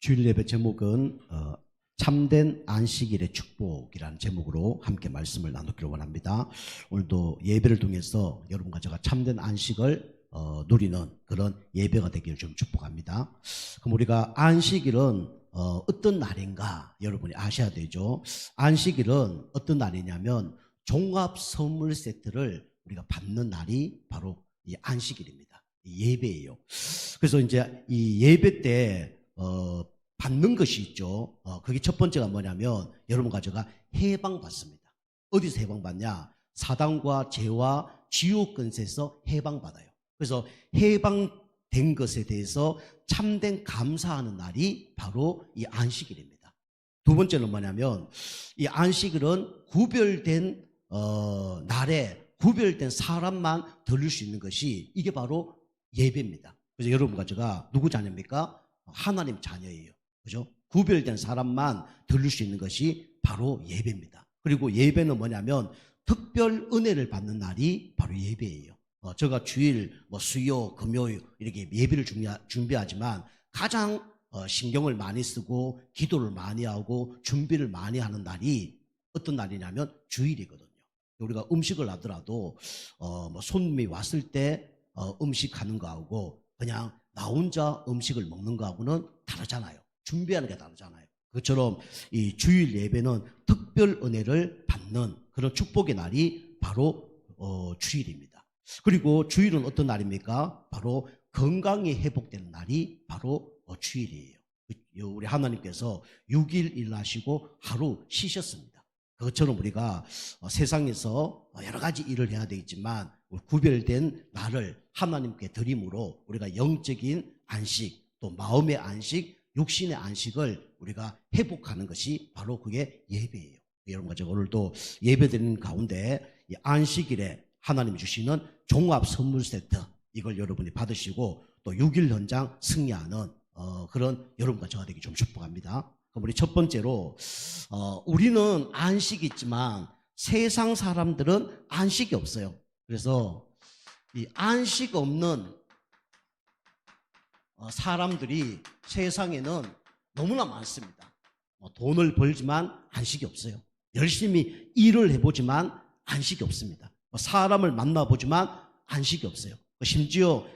주일 예배 제목은 참된 안식일의 축복이라는 제목으로 함께 말씀을 나누기를 원합니다. 오늘도 예배를 통해서 여러분과 제가 참된 안식을 누리는 그런 예배가 되기를 좀 축복합니다. 그럼 우리가 안식일은 어떤 날인가 여러분이 아셔야 되죠. 안식일은 어떤 날이냐면 종합 선물 세트를 우리가 받는 날이 바로 이 안식일입니다. 이 예배예요. 그래서 이제 이 예배 때 받는 것이 있죠. 그게 첫 번째가 뭐냐면 여러분과 제가 해방받습니다. 어디서 해방받냐? 사단과 죄와 지옥 근세에서 해방받아요. 그래서 해방된 것에 대해서 참된 감사하는 날이 바로 이 안식일입니다. 두 번째는 뭐냐면 이 안식일은 구별된 날에 구별된 사람만 드릴 수 있는 것이 이게 바로 예배입니다. 그래서 여러분과 제가 누구 자녀입니까? 하나님 자녀예요. 그죠? 구별된 사람만 드릴 수 있는 것이 바로 예배입니다. 그리고 예배는 뭐냐면 특별 은혜를 받는 날이 바로 예배예요. 제가 주일, 수요, 금요일 이렇게 예배를 준비하지만 가장 신경을 많이 쓰고 기도를 많이 하고 준비를 많이 하는 날이 어떤 날이냐면 주일이거든요. 우리가 음식을 하더라도 손님이 왔을 때 음식하는 거하고 그냥 나 혼자 음식을 먹는 거하고는 다르잖아요. 준비하는 게 다르잖아요. 그것처럼 이 주일 예배는 특별 은혜를 받는 그런 축복의 날이 바로 주일입니다. 그리고 주일은 어떤 날입니까? 바로 건강이 회복되는 날이 바로 주일이에요. 우리 하나님께서 6일 일하시고 하루 쉬셨습니다. 그것처럼 우리가 세상에서 여러 가지 일을 해야 되겠지만 구별된 날을 하나님께 드림으로 우리가 영적인 안식, 또 마음의 안식, 육신의 안식을 우리가 회복하는 것이 바로 그게 예배예요. 여러분과 제가 오늘도 예배드리는 가운데 이 안식일에 하나님이 주시는 종합 선물 세트 이걸 여러분이 받으시고 또 6일 현장 승리하는 그런 여러분과 저가 되기 좀 축복합니다. 그럼 우리 첫 번째로 우리는 안식이 있지만 세상 사람들은 안식이 없어요. 그래서 이 안식 없는 사람들이 세상에는 너무나 많습니다. 돈을 벌지만 안식이 없어요. 열심히 일을 해보지만 안식이 없습니다. 사람을 만나보지만 안식이 없어요. 심지어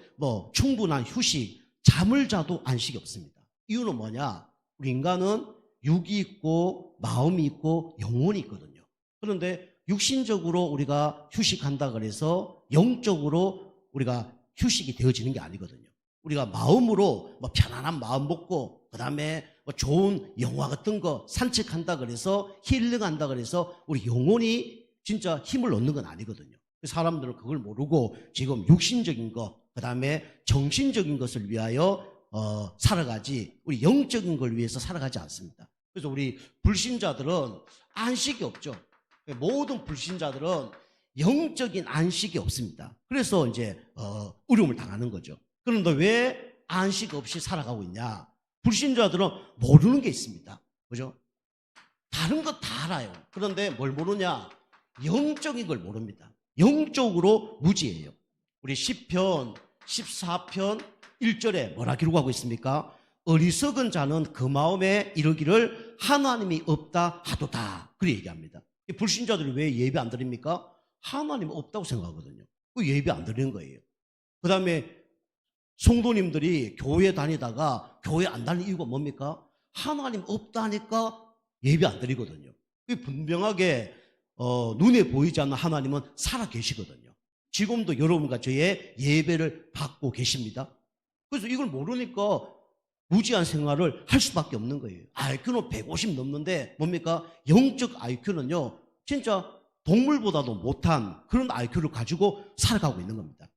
충분한 휴식, 잠을 자도 안식이 없습니다. 이유는 뭐냐? 우리 인간은 육이 있고 마음이 있고 영혼이 있거든요. 그런데 육신적으로 우리가 휴식한다 그래서 영적으로 우리가 휴식이 되어지는 게 아니거든요. 우리가 마음으로 편안한 마음 먹고 그다음에 좋은 영화 같은 거 산책한다 그래서 힐링한다 그래서 우리 영혼이 진짜 힘을 얻는 건 아니거든요. 사람들은 그걸 모르고 지금 육신적인 거 그다음에 정신적인 것을 위하여 살아가지 우리 영적인 걸 위해서 살아가지 않습니다. 그래서 우리 불신자들은 안식이 없죠. 모든 불신자들은 영적인 안식이 없습니다. 그래서 이제 어려움을 당하는 거죠. 그런데 왜 안식 없이 살아가고 있냐? 불신자들은 모르는 게 있습니다. 그죠? 다른 거 다 알아요. 그런데 뭘 모르냐? 영적인 걸 모릅니다. 영적으로 무지해요. 우리 시편 14편 1절에 뭐라 기록하고 있습니까? 어리석은 자는 그 마음에 이르기를 하나님이 없다 하도다. 그렇게 얘기합니다. 불신자들이 왜 예배 안 드립니까? 하나님 없다고 생각하거든요. 그 예배 안 드리는 거예요. 그 다음에 성도님들이 교회 다니다가 교회 안 다니는 이유가 뭡니까? 하나님 없다니까 예배 안 드리거든요. 분명하게 눈에 보이지 않는 하나님은 살아 계시거든요. 지금도 여러분과 저의 예배를 받고 계십니다. 그래서 이걸 모르니까 무지한 생활을 할 수밖에 없는 거예요. IQ는 150 넘는데 뭡니까? 영적 IQ는요 진짜 동물보다도 못한 그런 IQ를 가지고 살아가고 있는 겁니다.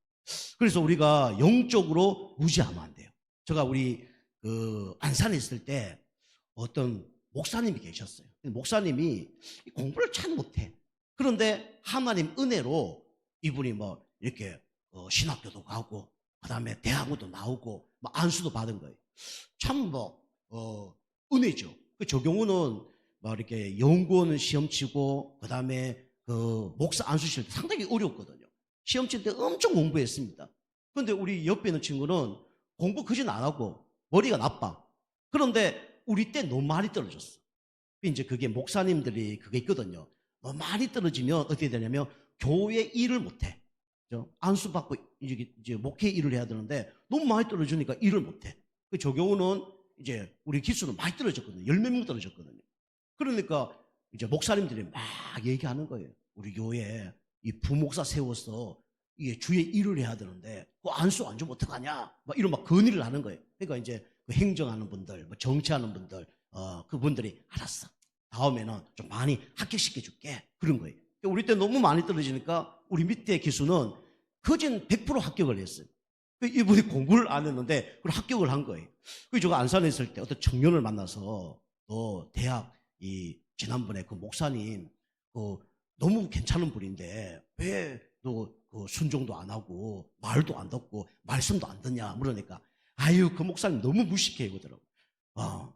그래서 우리가 영적으로 무지하면 안 돼요. 제가 우리 안산에 있을 때 어떤 목사님이 계셨어요. 목사님이 공부를 참 못해. 그런데 하나님 은혜로 이분이 이렇게 신학교도 가고 그다음에 대학원도 나오고 안수도 받은 거예요. 참 은혜죠. 저 경우는 이렇게 연구원 시험 치고 그다음에 목사 안수 칠 때 상당히 어려웠거든요. 시험 칠 때 엄청 공부했습니다. 그런데 우리 옆에 있는 친구는 공부 그진 안 하고 머리가 나빠. 그런데 우리 때 너무 많이 떨어졌어. 이제 그게 목사님들이 그게 있거든요. 너무 많이 떨어지면 어떻게 되냐면 교회 일을 못해. 안수받고 이제 목회 일을 해야 되는데 너무 많이 떨어지니까 일을 못해. 저 경우는 이제 우리 기수는 많이 떨어졌거든요. 10몇 명 떨어졌거든요. 그러니까 이제 목사님들이 막 얘기하는 거예요. 우리 교회에 이 부목사 세워서 이게 주의 일을 해야 되는데 그 안수 안 주면 어떡하냐? 막 이런 막 건의를 하는 거예요. 그러니까 이제 그 행정하는 분들, 뭐 정치하는 분들, 그분들이 알았어. 다음에는 좀 많이 합격시켜 줄게. 그런 거예요. 우리 때 너무 많이 떨어지니까 우리 밑에 기수는 거진 100% 합격을 했어요. 이분이 공부를 안 했는데 그걸 합격을 한 거예요. 그래서 제가 안산에 있을 때 어떤 청년을 만나서 너 대학 지난번에 그 목사님 너무 괜찮은 분인데 왜 너 그 순종도 안 하고 말도 안 듣고 말씀도 안 듣냐 물으니까 아유 그 목사님 너무 무식해 이러더라고.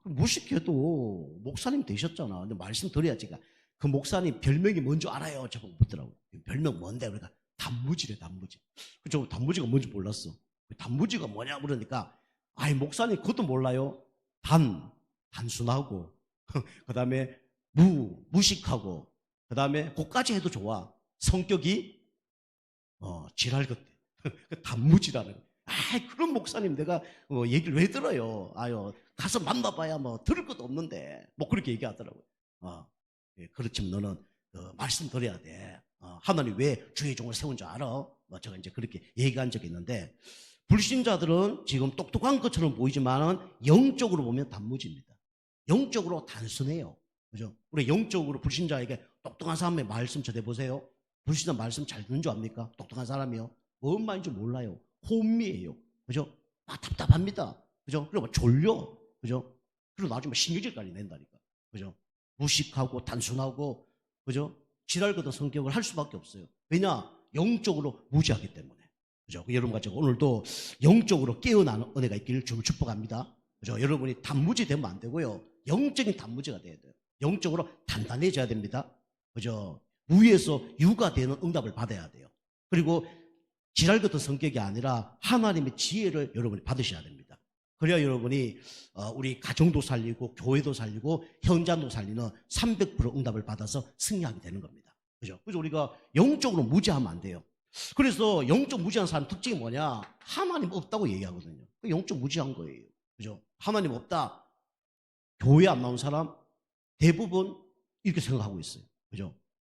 무식해도 목사님 되셨잖아. 근데 말씀 드려야지. 그 목사님 별명이 뭔지 알아요? 저보고 묻더라고요. 별명 뭔데? 그러니까 단무지래 단무지. 저 단무지가 뭔지 몰랐어. 단무지가 뭐냐 물으니까 아이 목사님 그것도 몰라요. 단순하고 그 다음에 무식하고 그 다음에 그까지 해도 좋아. 성격이 지랄 같대. 단무지라는. 그런 목사님 내가 얘기를 왜 들어요? 가서 만나봐야 뭐 들을 것도 없는데 뭐 그렇게 얘기하더라고요. 그렇지만 너는 말씀 드려야 돼. 하나님 왜 주의 종을 세운 줄 알아? 뭐 제가 이제 그렇게 얘기한 적이 있는데 불신자들은 지금 똑똑한 것처럼 보이지만은 영적으로 보면 단무지입니다. 영적으로 단순해요. 그죠? 우리 영적으로 불신자에게 똑똑한 사람의 말씀 전해보세요. 불신자 말씀 잘 듣는 줄 압니까? 똑똑한 사람이요. 뭔 말인지 몰라요. 혼미해요. 그죠? 답답합니다. 그죠? 그리고 졸려. 그죠? 그리고 나중에 신경질까지 낸다니까. 그죠? 무식하고 단순하고, 그죠? 지랄거든 성격을 할 수밖에 없어요. 왜냐? 영적으로 무지하기 때문에. 그죠? 여러분과 제가 오늘도 영적으로 깨어나는 은혜가 있기를 주를 축복합니다. 그죠? 여러분이 단무지 되면 안 되고요. 영적인 단무지가 돼야 돼요. 영적으로 단단해져야 됩니다. 그죠? 위에서 유가 되는 응답을 받아야 돼요. 그리고 지랄 같은 성격이 아니라 하나님의 지혜를 여러분이 받으셔야 됩니다. 그래야 여러분이 우리 가정도 살리고 교회도 살리고 현장도 살리는 300% 응답을 받아서 승리하게 되는 겁니다. 그죠? 그래서 우리가 영적으로 무지하면 안 돼요. 그래서 영적 무지한 사람 특징이 뭐냐? 하나님 없다고 얘기하거든요. 영적 무지한 거예요. 그죠? 하나님 없다. 교회 안 나온 사람 대부분 이렇게 생각하고 있어요. 그죠?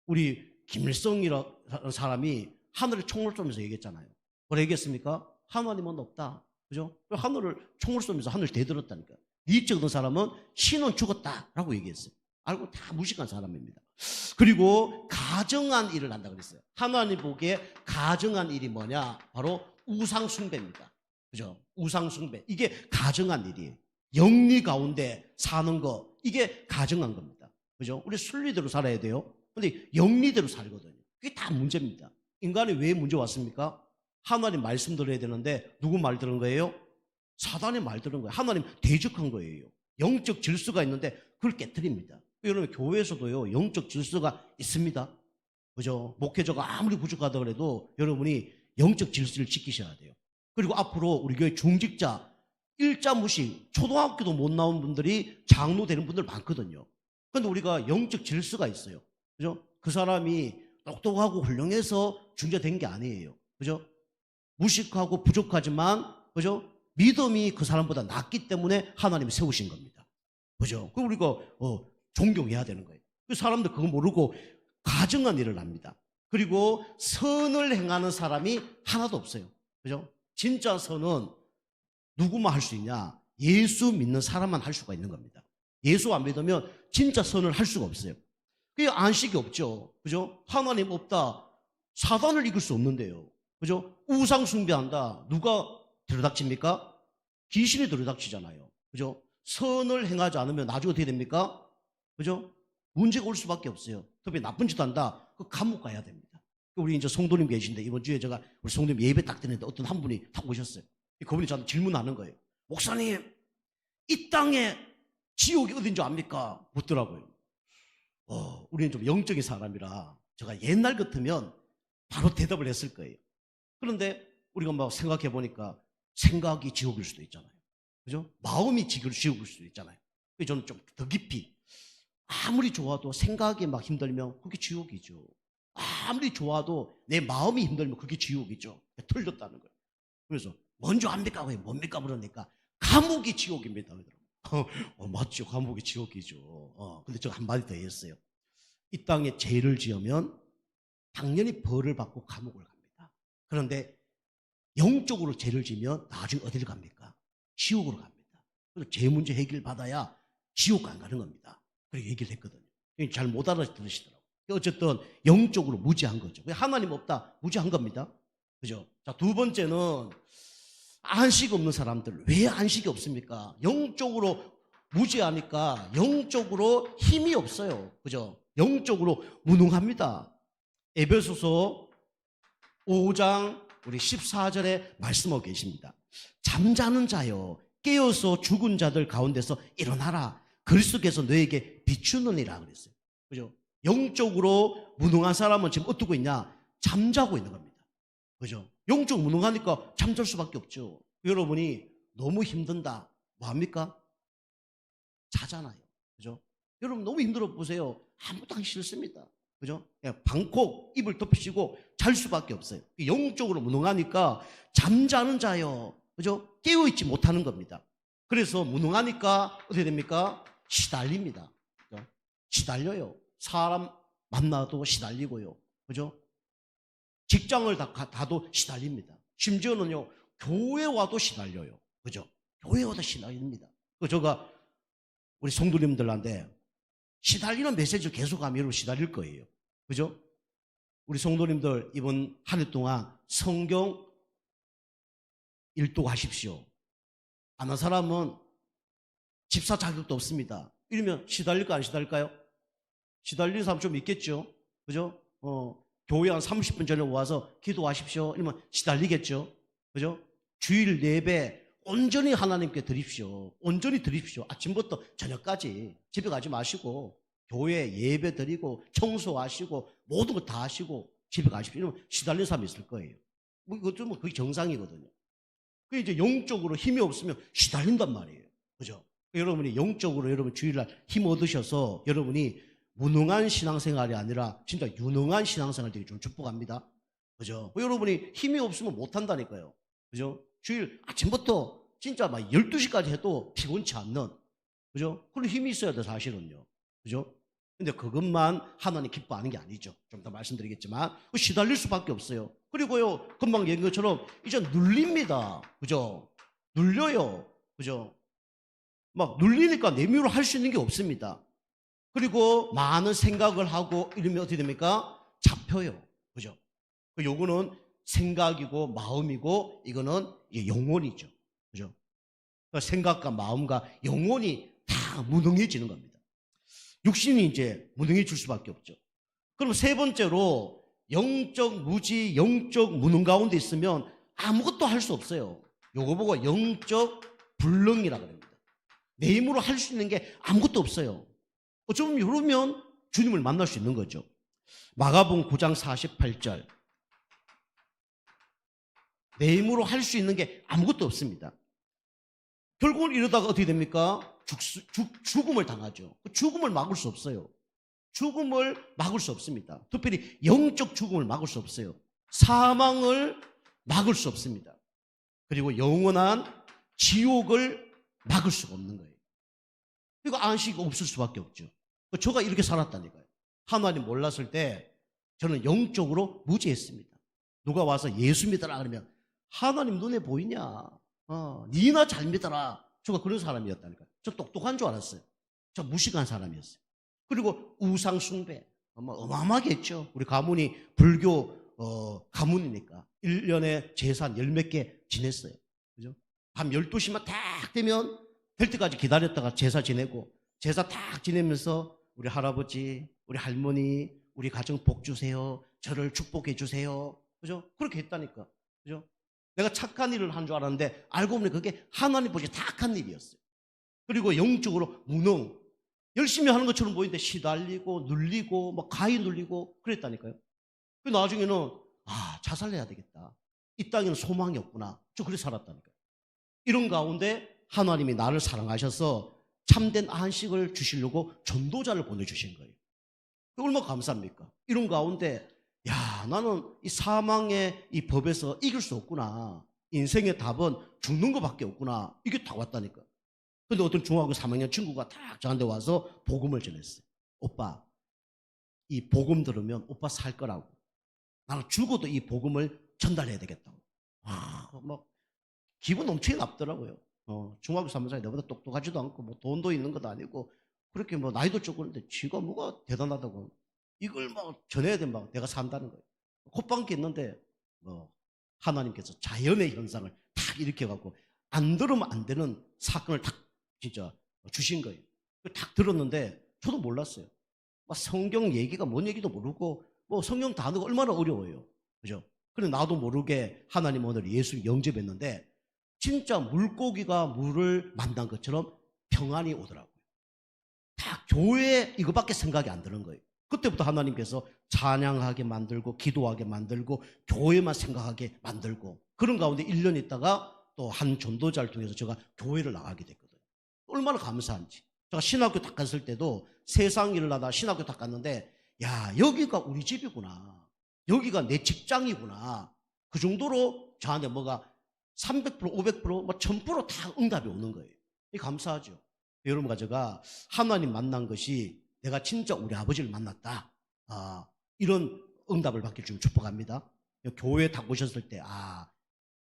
우리 김일성이라는 사람이 하늘에 총을 쏘면서 얘기했잖아요. 뭐라 얘기했습니까? 하나님은 없다. 그죠? 하늘을 총을 쏘면서 하늘 대들었다니까. 니체 얻은 사람은 신은 죽었다라고 얘기했어요. 알고 다 무식한 사람입니다. 그리고 가정한 일을 한다고 그랬어요. 하나님 보기에 가정한 일이 뭐냐? 바로 우상숭배입니다. 그죠? 우상숭배. 이게 가정한 일이에요. 영리 가운데 사는 거, 이게 가정한 겁니다. 그죠? 우리 순리대로 살아야 돼요. 근데 영리대로 살거든요. 그게 다 문제입니다. 인간이 왜 문제 왔습니까? 하나님 말씀 들어야 되는데 누구 말 들은 거예요? 사단의 말 들은 거예요. 하나님 대적한 거예요. 영적 질서가 있는데 그걸 깨뜨립니다. 여러분 교회에서도요 영적 질서가 있습니다. 그죠? 목회자가 아무리 부족하다 그래도 여러분이 영적 질서를 지키셔야 돼요. 그리고 앞으로 우리 교회 중직자 일자 무식, 초등학교도 못 나온 분들이 장로 되는 분들 많거든요. 그런데 우리가 영적 질서가 있어요. 그죠? 그 사람이 똑똑하고 훌륭해서 중재된 게 아니에요. 그죠? 무식하고 부족하지만, 그죠? 믿음이 그 사람보다 낫기 때문에 하나님이 세우신 겁니다. 그죠? 그 우리가 존경해야 되는 거예요. 그 사람들 그거 모르고 가증한 일을 합니다. 그리고 선을 행하는 사람이 하나도 없어요. 그죠? 진짜 선은 누구만 할 수 있냐? 예수 믿는 사람만 할 수가 있는 겁니다. 예수 안 믿으면 진짜 선을 할 수가 없어요. 그게 안식이 없죠. 그죠? 하나님 없다. 사단을 이길 수 없는데요. 그죠? 우상 숭배한다. 누가 들여닥칩니까? 귀신이 들여닥치잖아요. 그죠? 선을 행하지 않으면 나중에 어떻게 됩니까? 그죠? 문제가 올 수밖에 없어요. 특히 나쁜 짓 한다. 그 감옥 가야 됩니다. 우리 이제 성도님 계신데 이번 주에 제가 우리 성도님 예배 딱 드렸는데 어떤 한 분이 딱 오셨어요. 그분이 저한테 질문하는 거예요. 목사님, 이 땅에 지옥이 어딘 줄 압니까? 묻더라고요. 우리는 좀 영적인 사람이라 제가 옛날 같으면 바로 대답을 했을 거예요. 그런데 우리가 막 생각해 보니까 생각이 지옥일 수도 있잖아요. 그죠? 마음이 지옥일 수도 있잖아요. 그래서 저는 좀 더 깊이, 아무리 좋아도 생각이 막 힘들면 그게 지옥이죠. 아무리 좋아도 내 마음이 힘들면 그게 지옥이죠. 틀렸다는 거예요. 그래서 먼저 합니까? 왜 뭡니까? 그러니까 감옥이 지옥입니다. 맞죠. 감옥이 지옥이죠. 근데 제가 한마디 더 했어요. 이 땅에 죄를 지으면 당연히 벌을 받고 감옥을 갑니다. 그런데 영적으로 죄를 지면 나중에 어디를 갑니까? 지옥으로 갑니다. 그래서 죄 문제 해결 받아야 지옥 안 가는 겁니다. 그렇게 얘기를 했거든요. 잘 못 알아들으시더라고요. 어쨌든 영적으로 무지한 거죠. 하나님 없다, 무지한 겁니다. 그죠? 자, 두 번째는 안식 없는 사람들. 왜 안식이 없습니까? 영적으로 무지하니까 영적으로 힘이 없어요. 그죠? 영적으로 무능합니다. 에베소서 5장 우리 14절에 말씀하고 계십니다. 잠자는 자여 깨어서 죽은 자들 가운데서 일어나라. 그리스도께서 너에게 비추느니라 그랬어요. 그죠? 영적으로 무능한 사람은 지금 어떻게 있냐? 잠자고 있는 겁니다. 그죠? 영적 무능하니까 잠잘 수밖에 없죠. 여러분이 너무 힘든다. 뭐 합니까? 자잖아요. 그죠? 여러분 너무 힘들어 보세요. 아무것도 하기 싫습니다. 그죠? 방콕 입을 덮으시고 잘 수밖에 없어요. 영적으로 무능하니까 잠자는 자요. 그죠? 깨어있지 못하는 겁니다. 그래서 무능하니까 어떻게 됩니까? 시달립니다. 그죠? 시달려요. 사람 만나도 시달리고요. 그죠? 직장을 가도 시달립니다. 심지어는요, 교회 와도 시달려요. 그죠? 교회 와도 시달립니다. 제가 우리 성도님들한테 시달리는 메시지를 계속하면 여러분 시달릴 거예요. 그죠? 우리 성도님들 이번 한 해 동안 성경 일독하십시오. 안 한 사람은 집사 자격도 없습니다. 이러면 시달릴까 안 시달릴까요? 시달리는 사람 좀 있겠죠. 그죠? 교회 한 30분 전에 와서 기도하십시오. 이러면 시달리겠죠. 그죠? 주일 예배 온전히 하나님께 드립시오. 온전히 드립시오. 아침부터 저녁까지 집에 가지 마시고 교회 예배 드리고 청소하시고 모든 거 다 하시고 집에 가십시오. 이러면 시달리는 사람이 있을 거예요. 이것도 그게 정상이거든요. 그 이제 영적으로 힘이 없으면 시달린단 말이에요. 그죠? 여러분이 영적으로 여러분 주일날 힘 얻으셔서 여러분이 무능한 신앙생활이 아니라 진짜 유능한 신앙생활 되기 좀 축복합니다. 그죠? 여러분이 힘이 없으면 못한다니까요. 그죠? 주일 아침부터 진짜 막 12시까지 해도 피곤치 않는, 그죠? 그런 힘이 있어야 돼, 사실은요. 그죠? 근데 그것만 하나님 기뻐하는 게 아니죠. 좀 더 말씀드리겠지만, 시달릴 수밖에 없어요. 그리고요, 금방 얘기한 것처럼 이제 눌립니다. 그죠? 눌려요. 그죠? 막 눌리니까 내미로 할 수 있는 게 없습니다. 그리고 많은 생각을 하고 이러면 어떻게 됩니까? 잡혀요. 그죠? 요거는 생각이고 마음이고 이거는 영혼이죠. 그죠? 생각과 마음과 영혼이 다 무능해지는 겁니다. 육신이 이제 무능해질 수밖에 없죠. 그럼 세 번째로 영적 무지, 영적 무능 가운데 있으면 아무것도 할 수 없어요. 요거 보고 영적 불능이라 그럽니다. 내 힘으로 할 수 있는 게 아무것도 없어요. 어쩌면 이러면 주님을 만날 수 있는 거죠. 마가복음 9장 48절. 내 힘으로 할 수 있는 게 아무것도 없습니다. 결국은 이러다가 어떻게 됩니까? 죽음을 당하죠. 죽음을 막을 수 없어요. 죽음을 막을 수 없습니다. 특별히 영적 죽음을 막을 수 없어요. 사망을 막을 수 없습니다. 그리고 영원한 지옥을 막을 수가 없는 거예요. 그리고 안식이 없을 수밖에 없죠. 저가 이렇게 살았다니까요. 하나님 몰랐을 때 저는 영적으로 무지했습니다. 누가 와서 예수 믿어라 그러면 하나님 눈에 보이냐? 니나 잘 믿어라. 저가 그런 사람이었다니까요. 저 똑똑한 줄 알았어요. 저 무식한 사람이었어요. 그리고 우상 숭배 어마어마하게 했죠. 우리 가문이 불교 가문이니까 1년에 제사 열 몇 개 지냈어요. 그죠? 밤 12시만 딱 되면 될 때까지 기다렸다가 제사 지내고 제사 딱 지내면서 우리 할아버지, 우리 할머니, 우리 가정 복 주세요. 저를 축복해 주세요. 그죠? 그렇게 했다니까. 그죠? 내가 착한 일을 한 줄 알았는데 알고 보니 그게 하나님 보시기에 다 악한 일이었어요. 그리고 영적으로 무능. 열심히 하는 것처럼 보이는데 시달리고 눌리고 막 가히 눌리고 그랬다니까요. 그 나중에는 자살해야 되겠다. 이 땅에는 소망이 없구나. 저 그렇게 살았다니까요. 이런 가운데 하나님이 나를 사랑하셔서 참된 안식을 주시려고 전도자를 보내주신 거예요. 얼마나 감사합니까? 이런 가운데 야, 나는 이 사망의 이 법에서 이길 수 없구나. 인생의 답은 죽는 것밖에 없구나. 이게 다 왔다니까. 근데 어떤 중학교 3학년 친구가 딱 저한테 와서 복음을 전했어요. 오빠, 이 복음 들으면 오빠 살 거라고. 나는 죽어도 이 복음을 전달해야 되겠다고. 막 기분 넘치게 남더라고요. 중학교 3학년 내보다 똑똑하지도 않고 뭐 돈도 있는 것도 아니고 그렇게 뭐 나이도 적었는데 지가 뭐가 대단하다고 이걸 막 전해야 돼. 막 내가 산다는 거예요. 콧방귀 있는데 하나님께서 자연의 현상을 탁 일으켜갖고 안 들으면 안 되는 사건을 탁 진짜 주신 거예요. 탁 들었는데 저도 몰랐어요. 막 성경 얘기가 뭔 얘기도 모르고 뭐 성경 단어가 얼마나 어려워요. 그죠? 그래 나도 모르게 하나님 오늘 예수 영접했는데 진짜 물고기가 물을 만난 것처럼 평안이 오더라고요. 다 교회 이거밖에 생각이 안 드는 거예요. 그때부터 하나님께서 찬양하게 만들고 기도하게 만들고 교회만 생각하게 만들고 그런 가운데 1년 있다가 또 한 전도자를 통해서 제가 교회를 나가게 됐거든요. 얼마나 감사한지. 제가 신학교 딱 갔을 때도 세상 일을 하다 신학교 딱 갔는데 야, 여기가 우리 집이구나. 여기가 내 직장이구나. 그 정도로 저한테 뭐가 300%, 500%, 뭐 1000%다 응답이 오는 거예요. 이 감사하죠. 여러분과 제가 하나님 만난 것이 내가 진짜 우리 아버지를 만났다. 이런 응답을 받길 좀 축복합니다. 교회 딱 오셨을 때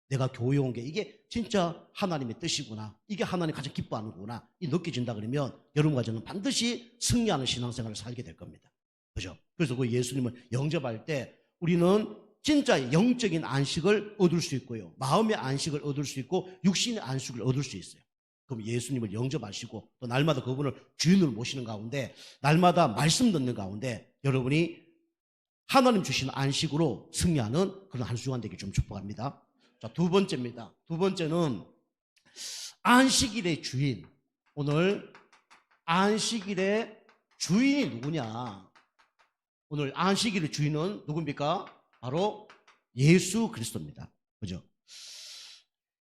내가 교회 온 게 이게 진짜 하나님의 뜻이구나. 이게 하나님 가장 기뻐하는구나. 이 느껴진다 그러면 여러분과 저는 반드시 승리하는 신앙생활을 살게 될 겁니다. 그죠? 그래서 그 예수님을 영접할 때 우리는 진짜 영적인 안식을 얻을 수 있고요. 마음의 안식을 얻을 수 있고 육신의 안식을 얻을 수 있어요. 그럼 예수님을 영접하시고 또 날마다 그분을 주인으로 모시는 가운데 날마다 말씀 듣는 가운데 여러분이 하나님 주시는 안식으로 승리하는 그런 한 주간 되길 좀 축복합니다. 자, 두 번째입니다. 두 번째는 안식일의 주인. 오늘 안식일의 주인이 누구냐? 오늘 안식일의 주인은 누굽니까? 바로 예수 그리스도입니다. 그죠?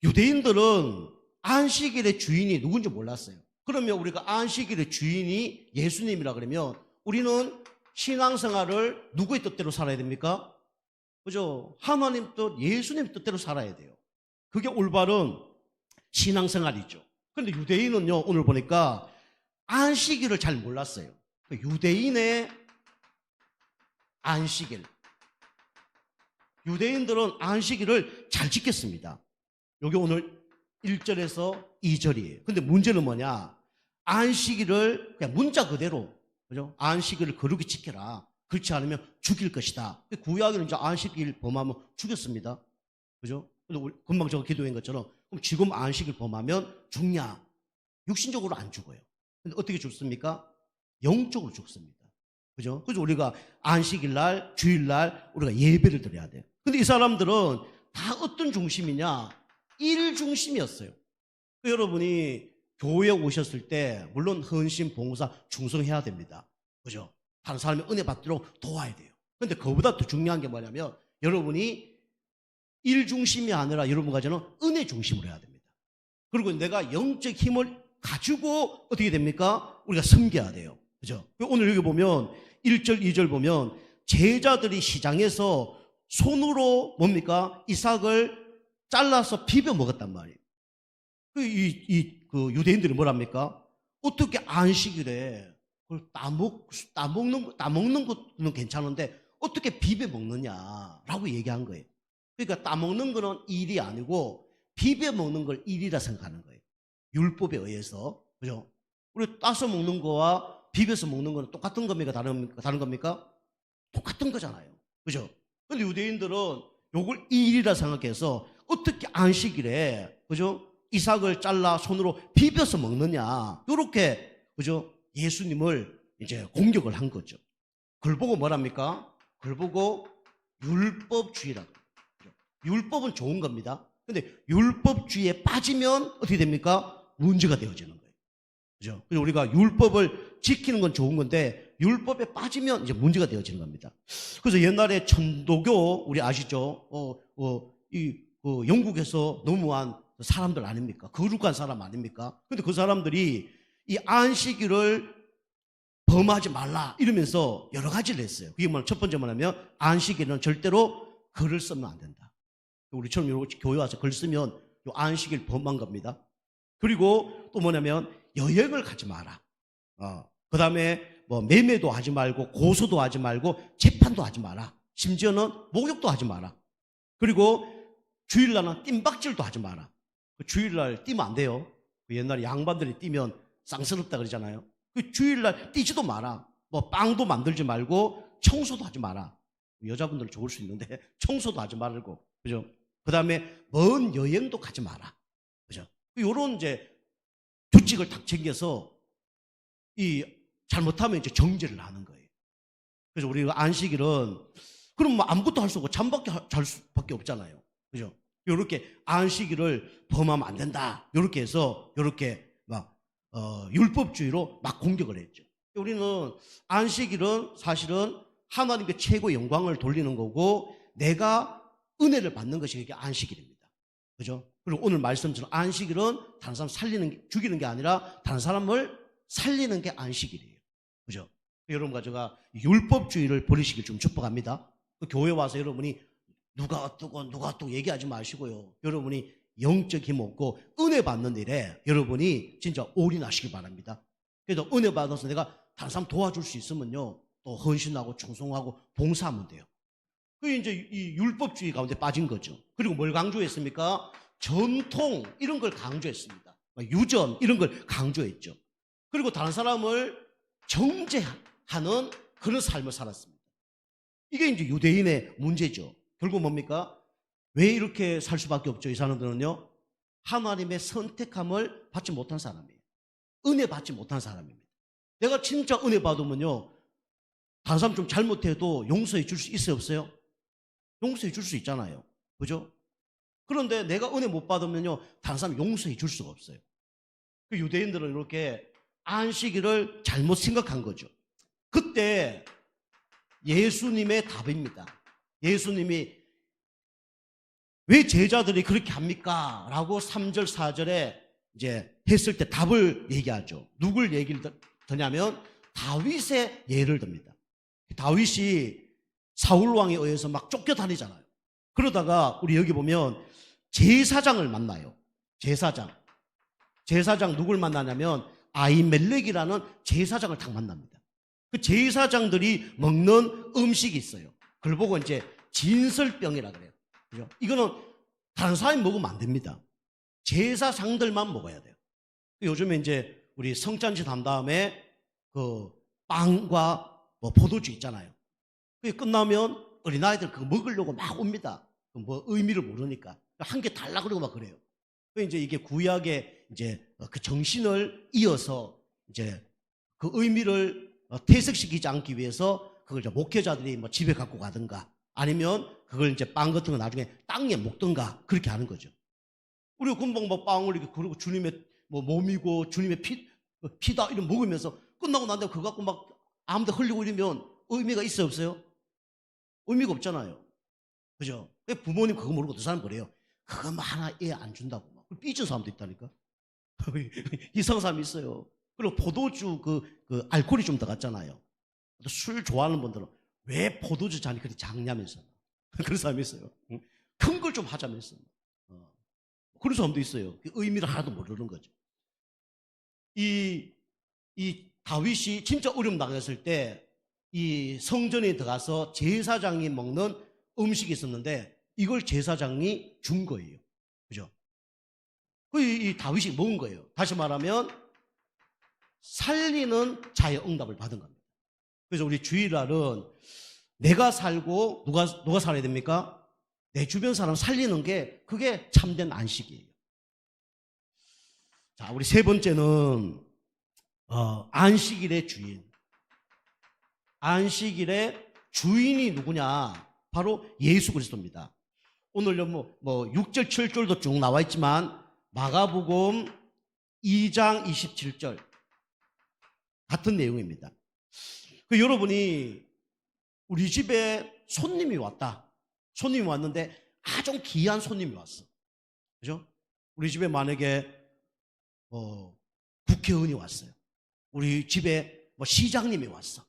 유대인들은 안식일의 주인이 누군지 몰랐어요. 그러면 우리가 안식일의 주인이 예수님이라 그러면 우리는 신앙생활을 누구의 뜻대로 살아야 됩니까? 그죠? 하나님 뜻, 예수님 뜻대로 살아야 돼요. 그게 올바른 신앙생활이죠. 그런데 유대인은요, 오늘 보니까 안식일을 잘 몰랐어요. 유대인의 안식일. 유대인들은 안식일을 잘 지켰습니다. 여기 오늘 1절에서 2절이에요. 근데 문제는 뭐냐? 안식일을 그냥 문자 그대로, 그죠? 안식일을 거룩히 지켜라. 그렇지 않으면 죽일 것이다. 구약에는 이제 안식일 범하면 죽였습니다. 그죠? 근데 우리 금방 제가 기도한 것처럼 그럼 지금 안식일 범하면 죽냐? 육신적으로 안 죽어요. 근데 어떻게 죽습니까? 영적으로 죽습니다. 그죠? 그래서 우리가 안식일 날, 주일 날 우리가 예배를 드려야 돼요. 근데 이 사람들은 다 어떤 중심이냐? 일 중심이었어요. 여러분이 교회에 오셨을 때 물론 헌신, 봉사, 충성해야 됩니다. 그죠? 다른 사람이 은혜 받도록 도와야 돼요. 그런데 그보다 더 중요한 게 뭐냐면 여러분이 일 중심이 아니라 여러분과 저는 은혜 중심으로 해야 됩니다. 그리고 내가 영적 힘을 가지고 어떻게 됩니까? 우리가 섬겨야 돼요. 그죠? 오늘 여기 보면 1절, 2절 보면 제자들이 시장에서 손으로 뭡니까? 이삭을 잘라서 비벼 먹었단 말이에요. 그 유대인들이 뭐랍니까? 어떻게 안식일에 그걸 따먹는 것은 괜찮은데 어떻게 비벼 먹느냐라고 얘기한 거예요. 그러니까 따먹는 거는 일이 아니고 비벼 먹는 걸 일이라 생각하는 거예요. 율법에 의해서. 그죠? 우리 따서 먹는 거와 비벼서 먹는 거는 똑같은 겁니까? 다른 겁니까? 똑같은 거잖아요. 그죠? 근데 유대인들은 요걸 일이라 생각해서 어떻게 안식일에, 그죠? 이삭을 잘라 손으로 비벼서 먹느냐. 요렇게, 그죠? 예수님을 이제 공격을 한 거죠. 그걸 보고 뭐랍니까? 그걸 보고 율법주의라고. 율법은 좋은 겁니다. 근데 율법주의에 빠지면 어떻게 됩니까? 문제가 되어지는 거예요. 그죠? 그래서 우리가 율법을 지키는 건 좋은 건데 율법에 빠지면 이제 문제가 되어지는 겁니다. 그래서 옛날에 천도교 우리 아시죠? 영국에서 너무한 사람들 아닙니까? 거룩한 사람 아닙니까? 근데 그 사람들이 이 안식일을 범하지 말라 이러면서 여러 가지를 했어요. 그게 뭐냐, 첫 번째 뭐냐면 안식일은 절대로 글을 쓰면 안 된다. 우리처럼 이렇게 교회 와서 글 쓰면 요 안식일 범한 겁니다. 그리고 또 뭐냐면 여행을 가지 마라. 그 다음에 뭐 매매도 하지 말고 고소도 하지 말고 재판도 하지 마라. 심지어는 목욕도 하지 마라. 그리고 주일날은 뜀박질도 하지 마라. 주일날 뛰면 안 돼요. 옛날에 양반들이 뛰면 쌍스럽다 그러잖아요. 주일날 뛰지도 마라. 뭐 빵도 만들지 말고 청소도 하지 마라. 여자분들은 좋을 수 있는데 청소도 하지 말고, 그죠? 그 다음에 먼 여행도 가지 마라. 그죠? 요런 이제 규칙을 딱 챙겨서 잘못하면 이제 정죄를 하는 거예요. 그래서 우리가 안식일은 그럼 뭐 아무것도 할 수 없고 잠밖에 잘 수밖에 없잖아요. 그죠? 요렇게 안식일을 범하면 안 된다. 요렇게 해서 요렇게 막 율법주의로 막 공격을 했죠. 우리는 안식일은 사실은 하나님께 최고의 영광을 돌리는 거고 내가 은혜를 받는 것이 이게 안식일입니다. 그죠? 그리고 오늘 말씀처럼 안식일은 다른 사람 죽이는 게 아니라 다른 사람을 살리는 게 안식일이에요. 그죠? 여러분과 제가 율법주의를 버리시길 좀 축복합니다. 교회 와서 여러분이 누가 어떠고 얘기하지 마시고요. 여러분이 영적 힘 없고 은혜 받는 일에 여러분이 진짜 올인하시기 바랍니다. 그래서 은혜 받아서 내가 다른 사람 도와줄 수 있으면요. 또 헌신하고 충성하고 봉사하면 돼요. 그게 이제 이 율법주의 가운데 빠진 거죠. 그리고 뭘 강조했습니까? 전통 이런 걸 강조했습니다. 유전 이런 걸 강조했죠. 그리고 다른 사람을 정죄하는 그런 삶을 살았습니다. 이게 이제 유대인의 문제죠. 결국 뭡니까? 왜 이렇게 살 수밖에 없죠? 이 사람들은요. 하나님의 선택함을 받지 못한 사람이에요. 은혜 받지 못한 사람입니다. 내가 진짜 은혜 받으면요. 다른 사람 좀 잘못해도 용서해 줄 수 있어요? 없어요? 용서해 줄 수 있잖아요. 그죠? 그런데 내가 은혜 못 받으면요. 다른 사람 용서해 줄 수가 없어요. 그 유대인들은 이렇게 안식일을 잘못 생각한 거죠. 그때 예수님의 답입니다. 예수님이 왜 제자들이 그렇게 합니까? 라고 3절, 4절에 이제 했을 때 답을 얘기하죠. 누굴 얘기를 드냐면 다윗의 예를 듭니다. 다윗이 사울왕에 의해서 막 쫓겨다니잖아요. 그러다가 우리 여기 보면 제사장을 만나요. 제사장 누굴 만나냐면 아히멜렉이라는 제사장을 딱 만납니다. 그 제사장들이 먹는 음식이 있어요. 그걸 보고 이제 진설병이라 그래요. 그죠? 이거는 다른 사람이 먹으면 안 됩니다. 제사장들만 먹어야 돼요. 요즘에 이제 우리 성찬식 한 다음에 그 빵과 뭐 포도주 있잖아요. 그게 끝나면 어린아이들 그거 먹으려고 막 옵니다. 뭐 의미를 모르니까. 한 개 달라 그러고 막 그래요. 이제 이게 구약의 이제 그 정신을 이어서 이제 그 의미를 퇴색시키지 않기 위해서 그걸 이제 목회자들이 뭐 집에 갖고 가든가 아니면 그걸 이제 빵 같은 거 나중에 땅에 먹든가 그렇게 하는 거죠. 우리가 금방 뭐 빵을 이렇게 그리고 주님의 뭐 몸이고 주님의 피다 이런 먹으면서 끝나고 난 다음에 그거 갖고 막 아무데 흘리고 이러면 의미가 있어요, 없어요? 의미가 없잖아요. 그죠? 부모님 그거 모르고 그 사람 그래요. 그거 뭐 하나 애 안 준다고 막 삐진 사람도 있다니까. 이상한 사람이 있어요. 그리고 포도주 그 알코올이 좀 들어갔잖아요. 술 좋아하는 분들은 왜 포도주 잔이 그렇게 작냐면서 그런 사람이 있어요. 큰 걸 좀 하자면서 그런 사람도 있어요. 그 의미를 하나도 모르는 거죠. 이 다윗이 진짜 어려움 당했을 때 이 성전에 들어가서 제사장이 먹는 음식이 있었는데 이걸 제사장이 준 거예요. 그죠? 이 다윗이 먹은 거예요. 다시 말하면 살리는 자의 응답을 받은 겁니다. 그래서 우리 주일날은 내가 살고 누가 살아야 됩니까? 내 주변 사람 살리는 게 그게 참된 안식이에요. 자, 우리 세 번째는 안식일의 주인. 안식일의 주인이 누구냐? 바로 예수 그리스도입니다. 오늘요 뭐 6절, 7절도 쭉 나와 있지만 마가복음 2장 27절 같은 내용입니다. 여러분이 우리 집에 손님이 왔다. 손님이 왔는데 아주 귀한 손님이 왔어. 그죠? 우리 집에 만약에 국회의원이 왔어요. 우리 집에 뭐 시장님이 왔어.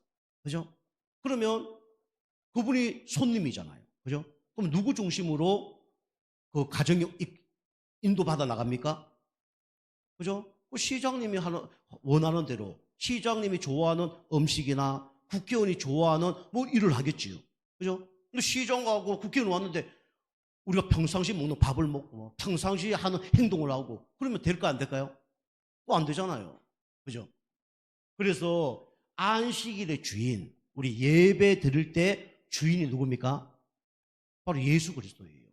그죠? 그러면 그분이 손님이잖아요. 그죠? 그럼 누구 중심으로 그 가정이 인도받아 나갑니까? 그죠? 그 시장님이 원하는 대로, 시장님이 좋아하는 음식이나 국회의원이 좋아하는 뭐 일을 하겠지요. 그죠? 근데 시장하고 국회의원 왔는데 우리가 평상시 먹는 밥을 먹고 평상시에 하는 행동을 하고 그러면 될까 안 될까요? 뭐 안 되잖아요. 그죠? 그래서 안식일의 주인, 우리 예배 드릴 때 주인이 누굽니까? 바로 예수 그리스도예요.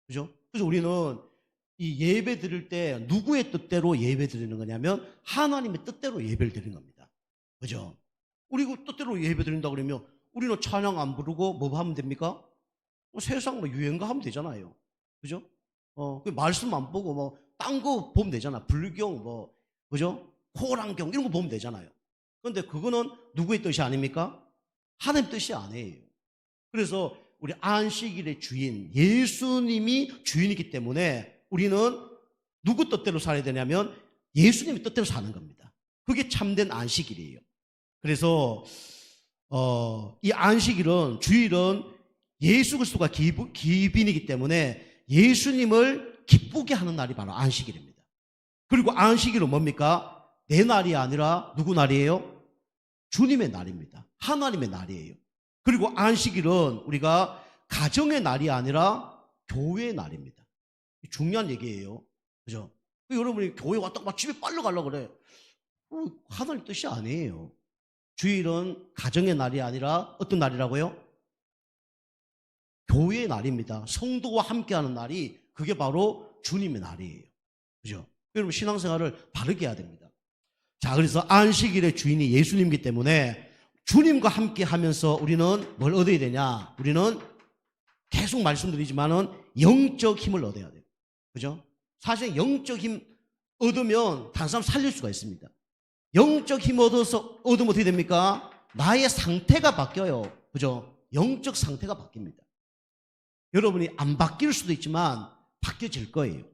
그죠? 그래서 우리는 이 예배 드릴 때 누구의 뜻대로 예배 드리는 거냐면 하나님의 뜻대로 예배를 드리는 겁니다. 그죠? 우리 그 뜻대로 예배 드린다 그러면 우리는 찬양 안 부르고 뭐 하면 됩니까? 세상 뭐 유행가 하면 되잖아요. 그죠? 그 말씀 안 보고 뭐 딴 거 보면 되잖아. 불경 뭐 그죠? 코란경 이런 거 보면 되잖아요. 그런데 그거는 누구의 뜻이 아닙니까? 하나님 뜻이 아니에요. 그래서 우리 안식일의 주인 예수님이 주인이기 때문에 우리는 누구 뜻대로 살아야 되냐면 예수님의 뜻대로 사는 겁니다. 그게 참된 안식일이에요. 그래서 이 안식일은 주일은 예수 그리스도가 기빈이기 때문에 예수님을 기쁘게 하는 날이 바로 안식일입니다. 그리고 안식일은 뭡니까? 내 날이 아니라 누구 날이에요? 주님의 날입니다. 하나님의 날이에요. 그리고 안식일은 우리가 가정의 날이 아니라 교회의 날입니다. 중요한 얘기예요. 그죠? 여러분이 교회 왔다가 막 집에 빨리 가려고 그래. 하나님 뜻이 아니에요. 주일은 가정의 날이 아니라 어떤 날이라고요? 교회의 날입니다. 성도와 함께하는 날이 그게 바로 주님의 날이에요. 그죠? 여러분 신앙생활을 바르게 해야 됩니다. 자, 그래서 안식일의 주인이 예수님이기 때문에 주님과 함께 하면서 우리는 뭘 얻어야 되냐? 우리는 계속 말씀드리지만은 영적 힘을 얻어야 돼요. 그죠? 사실 영적 힘 얻으면 다른 사람 살릴 수가 있습니다. 영적 힘 얻으면 어떻게 됩니까? 나의 상태가 바뀌어요. 그죠? 영적 상태가 바뀝니다. 여러분이 안 바뀔 수도 있지만 바뀌어질 거예요.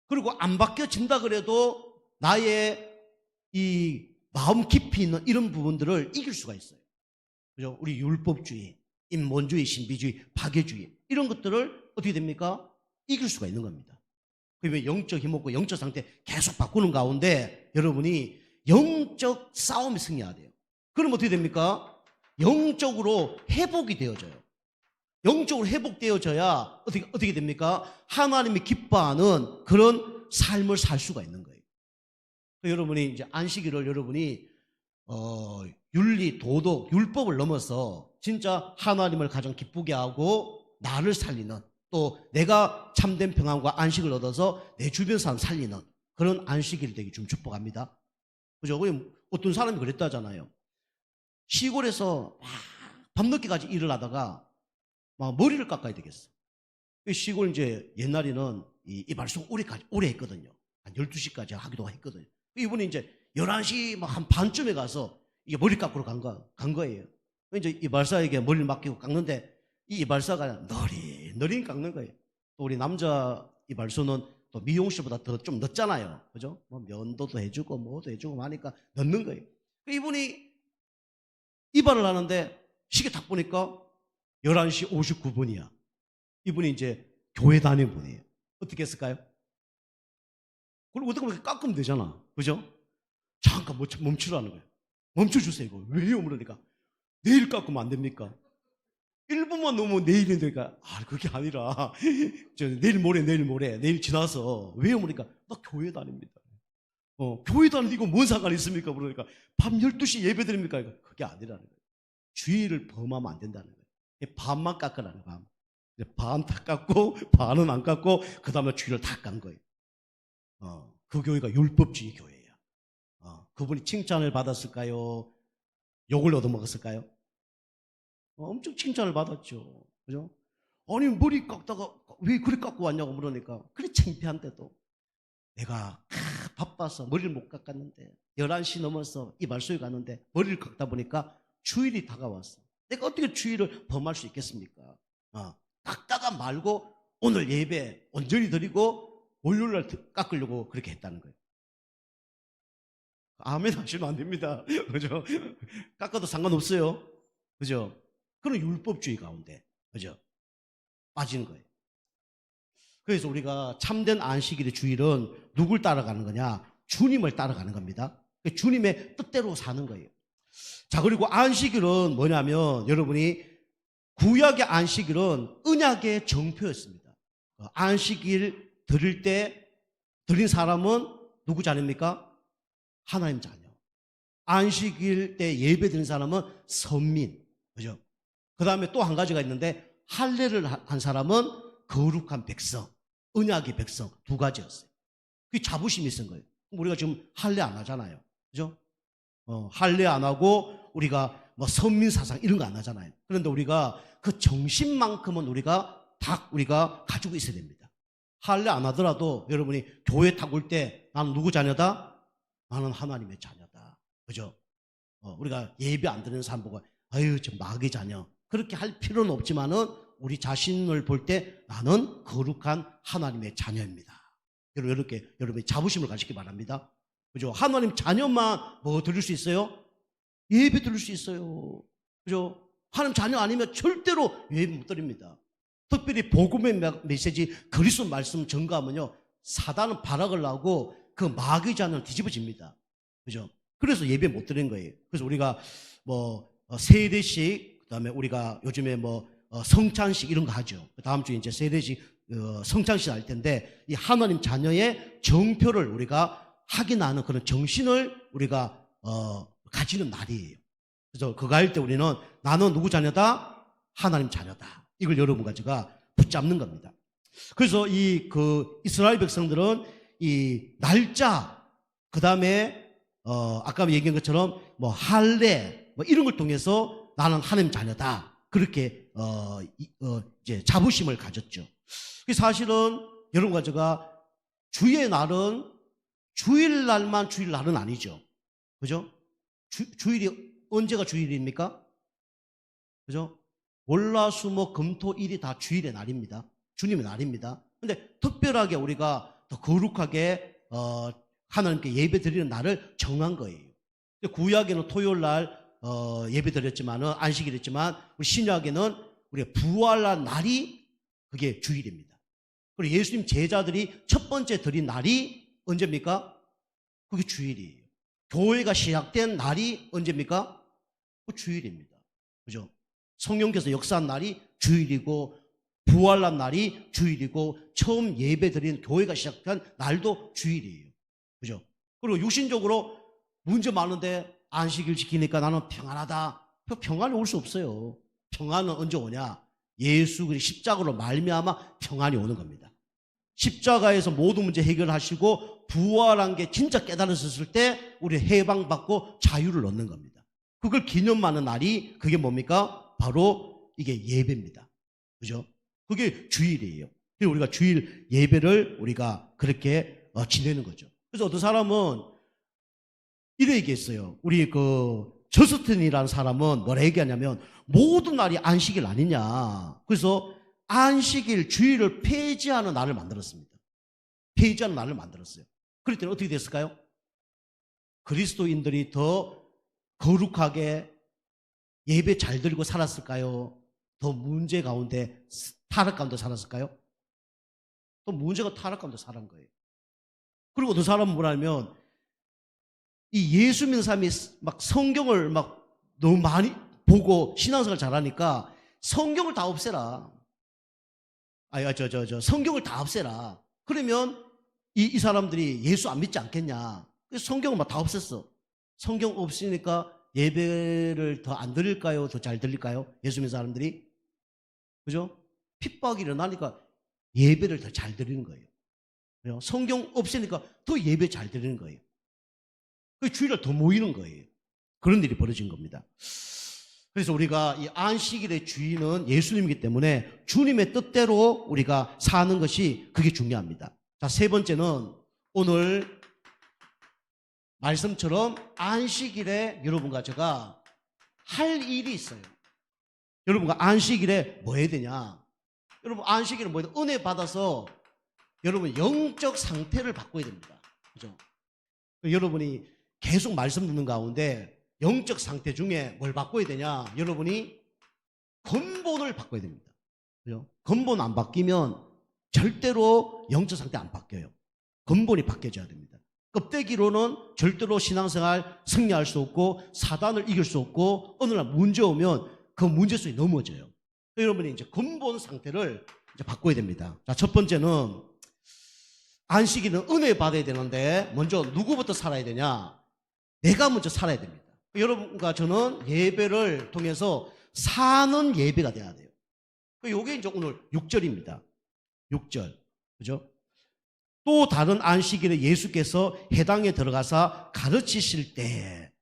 그리고 안 바뀌어진다 그래도 나의 이 마음 깊이 있는 이런 부분들을 이길 수가 있어요. 그죠? 우리 율법주의, 인본주의, 신비주의, 파괴주의 이런 것들을 어떻게 됩니까? 이길 수가 있는 겁니다. 그러면 영적 힘 얻고 영적 상태 계속 바꾸는 가운데 여러분이 영적 싸움에 승리해야 돼요. 그럼 어떻게 됩니까? 영적으로 회복이 되어져요. 영적으로 회복되어져야 어떻게 됩니까? 하나님이 기뻐하는 그런 삶을 살 수가 있는 거예요. 여러분이 이제 안식일을 여러분이 윤리, 도덕, 율법을 넘어서 진짜 하나님을 가장 기쁘게 하고 나를 살리는 또 내가 참된 평안과 안식을 얻어서 내 주변 사람 살리는 그런 안식일 되기 좀 축복합니다. 그죠? 어떤 사람이 그랬다잖아요. 시골에서 밤늦게까지 일을 하다가 막 머리를 깎아야 되겠어. 시골 이제 옛날에는 이 발송 오래 했거든요. 한 12시까지 하기도 했거든요. 이분이 이제 11시 한 반쯤에 가서 이게 머리 깎으러 간 거예요. 이제 이발사에게 머리를 맡기고 깎는데 이 이발사가 너리 깎는 거예요. 또 우리 남자 이발소는 또 미용실보다 더 좀 늦잖아요. 그죠? 뭐 면도도 해주고 뭐도 해주고 하니까 늦는 거예요. 이분이 이발을 하는데 시계 딱 보니까 11시 59분이야. 이분이 이제 교회 다니는 분이에요. 어떻게 했을까요? 그리고 어떻게 보면 깎으면 되잖아. 그죠? 잠깐 멈추라는 거예요. 멈춰주세요. 이거. 왜요? 그러니까 내일 깎으면 안 됩니까? 1분만 넘으면 내일인데니까 그게 아니라 내일 모레 내일 지나서 왜요? 그러니까 나 교회 다닙니다. 교회 다니는데 이거 뭔 상관이 있습니까? 그러니까 밤 12시 예배 드립니까? 그게 아니라는 거예요. 주의를 범하면 안 된다는 거예요. 반만 깎으라는 거예요. 반 다 깎고 반은 안 깎고 그 다음에 주의를 다 깐 거예요. 그 교회가 율법주의 교회예요. 그분이 칭찬을 받았을까요? 욕을 얻어먹었을까요? 엄청 칭찬을 받았죠. 그죠? 아니, 머리 깎다가 왜 그리 깎고 왔냐고 물으니까, 그래 창피한데도 내가 바빠서 머리를 못 깎았는데, 11시 넘어서 이발소에 갔는데, 머리를 깎다 보니까 주일이 다가왔어. 내가 어떻게 주일을 범할 수 있겠습니까? 깎다가 말고 오늘 예배 온전히 드리고, 월요일날 깎으려고 그렇게 했다는 거예요. 아멘 하시면 안 됩니다. 그죠? 깎아도 상관없어요. 그죠? 그런 율법주의 가운데, 그죠? 빠지는 거예요. 그래서 우리가 참된 안식일의 주일은 누굴 따라가는 거냐? 주님을 따라가는 겁니다. 주님의 뜻대로 사는 거예요. 자, 그리고 안식일은 뭐냐면 여러분이 구약의 안식일은 언약의 정표였습니다. 안식일 드릴 때 드린 사람은 누구 자녀입니까? 하나님 자녀. 안식일 때 예배 드린 사람은 선민. 그죠? 그 다음에 또 한 가지가 있는데 할례를 한 사람은 거룩한 백성. 언약의 백성. 두 가지였어요. 그게 자부심이 있은 거예요. 우리가 지금 할례 안 하잖아요. 그죠? 할례 안 하고 우리가 뭐 선민 사상 이런 거 안 하잖아요. 그런데 우리가 그 정신만큼은 우리가 가지고 있어야 됩니다. 할례 안 하더라도 여러분이 교회 딱 올 때 나는 누구 자녀다? 나는 하나님의 자녀다. 그죠? 우리가 예배 안 드리는 사람 보고 아유 저 마귀 자녀 그렇게 할 필요는 없지만은 우리 자신을 볼 때 나는 거룩한 하나님의 자녀입니다. 이렇게 여러분이 자부심을 가지기 바랍니다. 그죠? 하나님 자녀만 뭐 드릴 수 있어요? 예배 드릴 수 있어요. 그죠? 하나님 자녀 아니면 절대로 예배 못 드립니다. 특별히 복음의 메시지 그리스도 말씀 전가하면요 사단은 발악을 하고 그 마귀 자녀를 뒤집어집니다. 그죠? 그래서 예배 못 드리는 거예요. 그래서 우리가 뭐 세례식 그다음에 우리가 요즘에 뭐 성찬식 이런 거 하죠. 다음 주에 이제 세례식 성찬식 할 텐데 이 하나님 자녀의 정표를 우리가 확인하는 그런 정신을 우리가 가지는 날이에요. 그래서 그거 할 때 우리는 나는 누구 자녀다? 하나님 자녀다. 이걸 여러분과 제가 붙잡는 겁니다. 그래서 이스라엘 백성들은 이 날짜, 그 다음에 아까 얘기한 것처럼 뭐 할례 뭐 이런 걸 통해서 나는 하나님 자녀다. 그렇게 이제 자부심을 가졌죠. 사실은 여러분과 제가 주의 날은 주일날만 주일날은 아니죠. 그죠? 주일이 언제가 주일입니까? 그죠? 월화수목 금토일이 다 주일의 날입니다. 주님의 날입니다. 근데 특별하게 우리가 더 거룩하게 하나님께 예배 드리는 날을 정한 거예요. 구약에는 토요일 날 예배 드렸지만은 안식일이었지만 우리 신약에는 우리가 부활한 날이 그게 주일입니다. 그리고 예수님 제자들이 첫 번째 드린 날이 언제입니까? 그게 주일이에요. 교회가 시작된 날이 언제입니까? 그 주일입니다. 그죠? 성령께서 역사한 날이 주일이고 부활한 날이 주일이고 처음 예배 드린 교회가 시작한 날도 주일이에요. 그죠? 그리고 육신적으로 문제 많은데 안식일 지키니까 나는 평안하다. 평안이 올 수 없어요. 평안은 언제 오냐? 예수 그리스도 십자가로 말미암아 평안이 오는 겁니다. 십자가에서 모든 문제 해결하시고 부활한 게 진짜 깨달았을 때 우리 해방받고 자유를 얻는 겁니다. 그걸 기념하는 날이 그게 뭡니까? 바로 이게 예배입니다. 그죠? 그게 주일이에요. 그래서 우리가 주일 예배를 우리가 그렇게 지내는 거죠. 그래서 어떤 사람은 이래 얘기했어요. 우리 저스틴이라는 사람은 뭐라 얘기하냐면 모든 날이 안식일 아니냐. 그래서 안식일 주일을 폐지하는 날을 만들었습니다. 폐지하는 날을 만들었어요. 그랬더니 어떻게 됐을까요? 그리스도인들이 더 거룩하게 예배 잘 드리고 살았을까요? 더 문제 가운데 타락 가운데 살았을까요? 또 문제가 타락 가운데 살은 거예요. 그리고 어떤 사람은 뭐냐면 이 예수 믿는 사람이 막 성경을 막 너무 많이 보고 신앙생활 잘하니까 성경을 다 없애라. 성경을 다 없애라. 그러면 이 사람들이 예수 안 믿지 않겠냐. 그래서 성경을 막 다 없앴어. 성경 없으니까 예배를 더 안 드릴까요? 더 잘 드릴까요? 예수 믿는 사람들이? 그죠? 핍박이 일어나니까 예배를 더 잘 드리는 거예요. 그죠? 성경 없으니까 더 예배 잘 드리는 거예요. 그 주일날 더 모이는 거예요. 그런 일이 벌어진 겁니다. 그래서 우리가 이 안식일의 주인은 예수님이기 때문에 주님의 뜻대로 우리가 사는 것이 그게 중요합니다. 자, 세 번째는 오늘 말씀처럼 안식일에 여러분과 제가 할 일이 있어요. 여러분과 안식일에 뭐 해야 되냐? 여러분 안식일은 뭐 해야 돼? 은혜 받아서 여러분 영적 상태를 바꿔야 됩니다. 그죠? 여러분이 계속 말씀 듣는 가운데 영적 상태 중에 뭘 바꿔야 되냐? 여러분이 근본을 바꿔야 됩니다. 그죠? 근본 안 바뀌면 절대로 영적 상태 안 바뀌어요. 근본이 바뀌어져야 됩니다. 껍데기로는 절대로 신앙생활 승리할 수 없고 사단을 이길 수 없고 어느 날 문제 오면 그 문제 속에 넘어져요. 여러분이 이제 근본 상태를 이제 바꿔야 됩니다. 자, 첫 번째는 안식일은 은혜 받아야 되는데 먼저 누구부터 살아야 되냐? 내가 먼저 살아야 됩니다. 여러분과 저는 예배를 통해서 사는 예배가 돼야 돼요. 이게 이제 오늘 6절입니다. 6절. 그죠? 또 다른 안식일에 예수께서 해당에 들어가서 가르치실 때,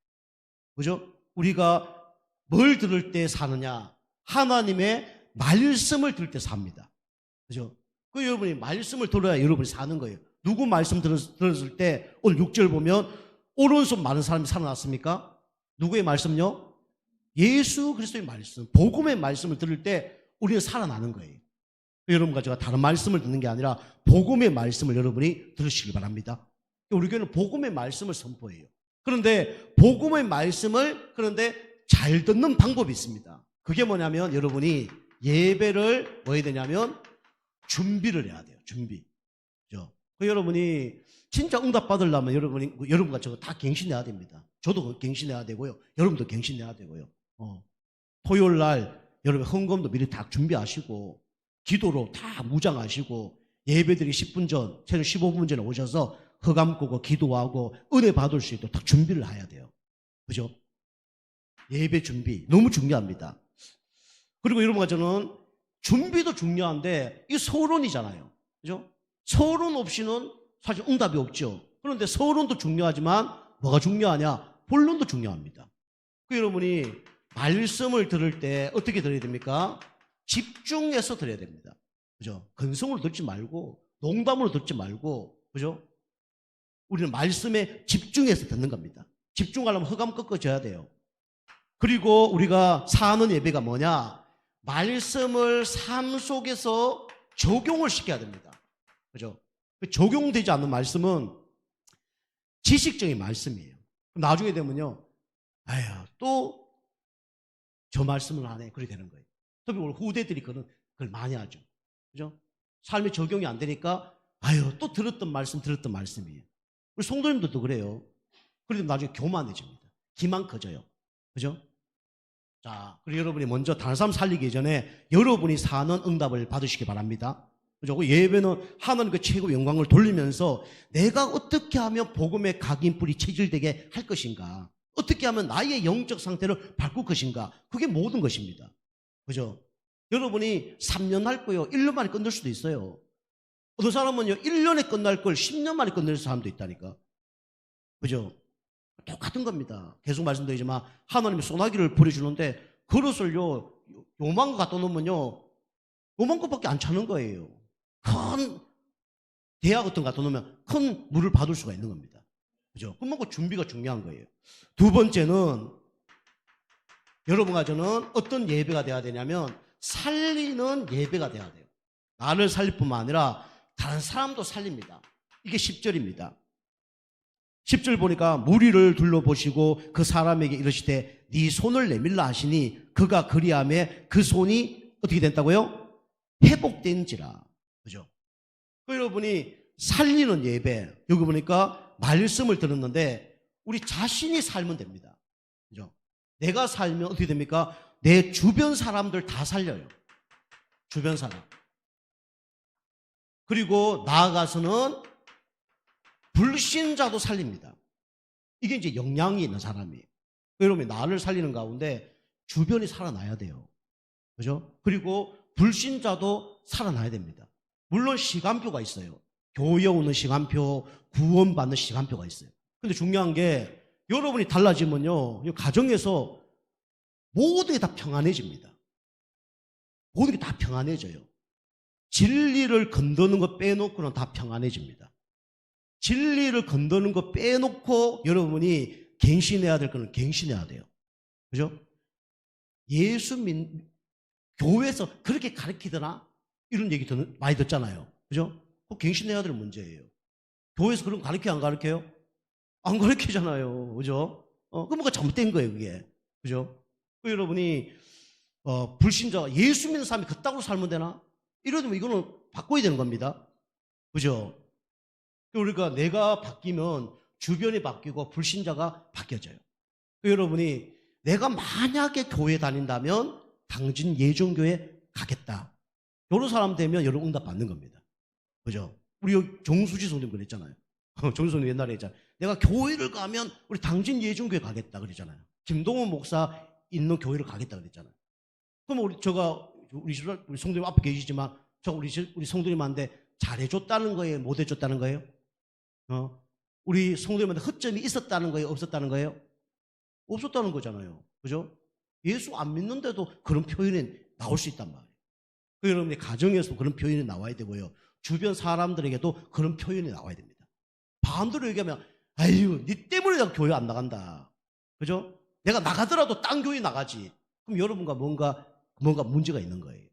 그죠? 우리가 뭘 들을 때 사느냐? 하나님의 말씀을 들을 때 삽니다. 그죠? 여러분이 말씀을 들어야 여러분이 사는 거예요. 누구 말씀 들었을 때 오늘 6절 보면 오른손 많은 사람이 살아났습니까? 누구의 말씀요? 예수 그리스도의 말씀, 복음의 말씀을 들을 때 우리는 살아나는 거예요. 여러분과 제가 다른 말씀을 듣는 게 아니라 복음의 말씀을 여러분이 들으시기 바랍니다. 우리 교회는 복음의 말씀을 선포해요. 그런데 복음의 말씀을 잘 듣는 방법이 있습니다. 그게 뭐냐면 여러분이 예배를 뭐 해야 되냐면 준비를 해야 돼요. 준비. 그죠? 여러분이 진짜 응답 받으려면 여러분과 저거 다 갱신해야 됩니다. 저도 갱신해야 되고요. 여러분도 갱신해야 되고요. 토요일 날 여러분 헌금도 미리 다 준비하시고 기도로 다 무장하시고 예배드리기 10분 전, 최소 15분 전에 오셔서 허감 꾸고 기도하고 은혜 받을 수 있도록 다 준비를 해야 돼요. 그죠? 예배 준비 너무 중요합니다. 그리고 여러분과 저는 준비도 중요한데 이 서론이잖아요. 그죠? 서론 없이는 사실 응답이 없죠. 그런데 서론도 중요하지만 뭐가 중요하냐? 본론도 중요합니다. 여러분이 말씀을 들을 때 어떻게 들어야 됩니까? 집중해서 들어야 됩니다. 그죠? 근성으로 듣지 말고 농담으로 듣지 말고 그죠? 우리는 말씀에 집중해서 듣는 겁니다. 집중하려면 허감 꺾어져야 돼요. 그리고 우리가 사는 예배가 뭐냐? 말씀을 삶 속에서 적용을 시켜야 됩니다. 그죠? 적용되지 않는 말씀은 지식적인 말씀이에요. 나중에 되면요, 아휴, 또 저 말씀을 안 해. 그렇게 되는 거예요. 특히 우리 후대들이 그걸 많이 하죠. 그죠? 삶에 적용이 안 되니까, 아유, 또 들었던 말씀이에요. 우리 성도님들도 그래요. 그래도 나중에 교만해집니다. 기만 커져요. 그죠? 자, 그리고 여러분이 먼저 다른 사람 살리기 전에 여러분이 사는 응답을 받으시기 바랍니다. 그죠? 예배는 하나님 그 최고 영광을 돌리면서 내가 어떻게 하면 복음의 각인뿔이 체질되게 할 것인가? 어떻게 하면 나의 영적 상태를 바꿀 것인가? 그게 모든 것입니다. 그죠? 여러분이 3년 할 거요. 1년 만에 끝낼 수도 있어요. 어떤 사람은요, 1년에 끝날 걸 10년 만에 끝낼 사람도 있다니까. 그죠? 똑같은 겁니다. 계속 말씀드리지만 하나님이 소나기를 부려주는데 그릇을요, 요만 거 갖다 놓으면요, 요만 것밖에 안 차는 거예요. 큰 대야 같은 거 갖다 놓으면 큰 물을 받을 수가 있는 겁니다. 그죠? 그만큼 준비가 중요한 거예요. 두 번째는 여러분과 저는 어떤 예배가 돼야 되냐면 살리는 예배가 돼야 돼요. 나를 살릴 뿐만 아니라 다른 사람도 살립니다. 이게 10절입니다. 10절 보니까 무리를 둘러보시고 그 사람에게 이르시되 네 손을 내밀라 하시니 그가 그리하매 그 손이 어떻게 됐다고요? 회복된지라. 그죠? 여러분이 살리는 예배, 여기 보니까 말씀을 들었는데 우리 자신이 살면 됩니다. 그죠? 내가 살면 어떻게 됩니까? 내 주변 사람들 다 살려요. 주변 사람. 그리고 나아가서는 불신자도 살립니다. 이게 이제 영향이 있는 사람이에요. 여러분이 나를 살리는 가운데 주변이 살아나야 돼요. 그죠? 그리고 불신자도 살아나야 됩니다. 물론 시간표가 있어요. 교회 오는 시간표, 구원받는 시간표가 있어요. 근데 중요한 게 여러분이 달라지면요, 가정에서 모든 게 다 평안해집니다. 모든 게 다 평안해져요. 진리를 건드는 거 빼놓고는 다 평안해집니다. 진리를 건드는 거 빼놓고 여러분이 갱신해야 될 거는 갱신해야 돼요. 그죠? 교회에서 그렇게 가르치더나? 이런 얘기 많이 듣잖아요. 그죠? 그거 갱신해야 될 문제예요. 교회에서 그런 거 가르쳐요, 안 가르쳐요? 안 가르치잖아요. 그죠? 그 뭐가 잘못된 거예요, 그게. 그죠? 여러분이, 불신자, 예수 믿는 사람이 그따구로 살면 되나? 이러면 이거는 바꿔야 되는 겁니다. 그죠? 그러니까 내가 바뀌면 주변이 바뀌고 불신자가 바뀌어져요. 여러분이 내가 만약에 교회 다닌다면 당진 예정교회 가겠다. 이런 사람 되면 여러분 응답 받는 겁니다. 그죠? 우리 정수지 성도님 그랬잖아요. 정수지 성도님 옛날에 했잖아요. 내가 교회를 가면 우리 당진 예정교회 가겠다 그랬잖아요. 김동원 목사 있는 교회를 가겠다 그랬잖아요. 그럼 우리 성도님 앞에 계시지만 우리 성도님한테 잘해줬다는 거예요? 못해줬다는 거예요? 우리 성도님한테 허점이 있었다는 거예요? 없었다는 거예요? 없었다는 거잖아요. 그죠? 예수 안 믿는데도 그런 표현이 나올 수 있단 말이에요. 여러분의 가정에서 그런 표현이 나와야 되고요. 주변 사람들에게도 그런 표현이 나와야 됩니다. 반대로 얘기하면 아유, 니 때문에 내가 교회 안 나간다. 그죠? 내가 나가더라도 딴 교회 나가지. 그럼 여러분과 뭔가 문제가 있는 거예요.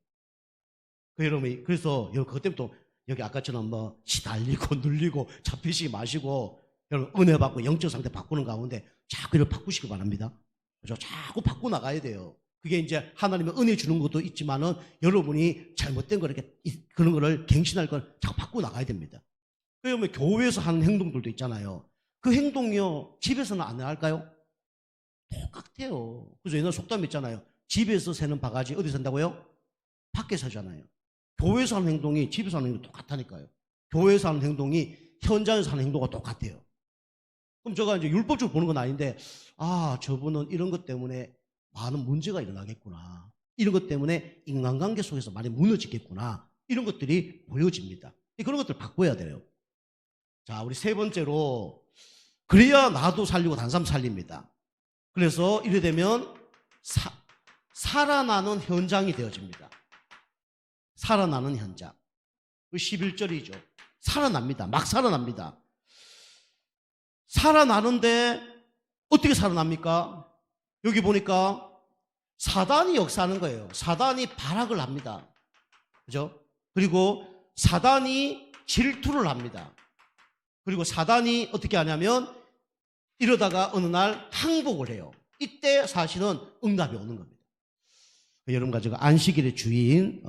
여러분이 그래서 그것 때문에 또 여기 아까처럼 시달리고 눌리고 잡히시기 마시고 여러분 은혜 받고 영적 상태 바꾸는 가운데 자꾸 이렇게 바꾸시기 바랍니다. 그죠? 자꾸 바꿔 나가야 돼요. 그게 이제 하나님의 은혜 주는 것도 있지만은 여러분이 잘못된 거 이렇게 그런 거를 갱신할 걸 자꾸 바꿔 나가야 됩니다. 그러면 교회에서 하는 행동들도 있잖아요. 그 행동이요 집에서는 안 할까요? 똑같아요. 그래서 옛날 속담 있잖아요. 집에서 새는 바가지 어디 산다고요? 밖에 사잖아요. 교회에서 하는 행동이 집에서 하는 행동이 똑같다니까요. 교회에서 하는 행동이 현장에서 하는 행동과 똑같아요. 그럼 제가 이제 율법적으로 보는 건 아닌데, 저분은 이런 것 때문에 많은 문제가 일어나겠구나. 이런 것 때문에 인간관계 속에서 많이 무너지겠구나. 이런 것들이 보여집니다. 그런 것들 바꿔야 돼요. 자, 우리 세 번째로, 그래야 나도 살리고 다른 사람 살립니다. 그래서 이래 되면 살아나는 현장이 되어집니다. 살아나는 현장. 11절이죠. 살아납니다. 막 살아납니다. 살아나는데 어떻게 살아납니까? 여기 보니까 사단이 역사하는 거예요. 사단이 발악을 합니다. 그죠? 그리고 사단이 질투를 합니다. 그리고 사단이 어떻게 하냐면 이러다가 어느 날 항복을 해요. 이때 사실은 응답이 오는 겁니다. 여러분과 제가 안식일의 주인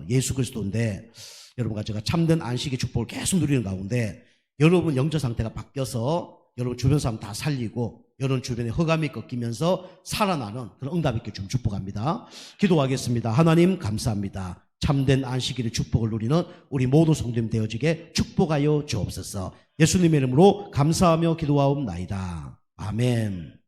예수 그리스도인데 여러분과 제가 참된 안식의 축복을 계속 누리는 가운데 여러분 영적 상태가 바뀌어서 여러분 주변 사람 다 살리고 여러분 주변에 허감이 꺾이면서 살아나는 그런 응답 있게 좀 축복합니다. 기도하겠습니다. 하나님 감사합니다. 참된 안식일의 축복을 누리는 우리 모든 성도님 되어지게 축복하여 주옵소서. 예수님의 이름으로 감사하며 기도하옵나이다. 아멘.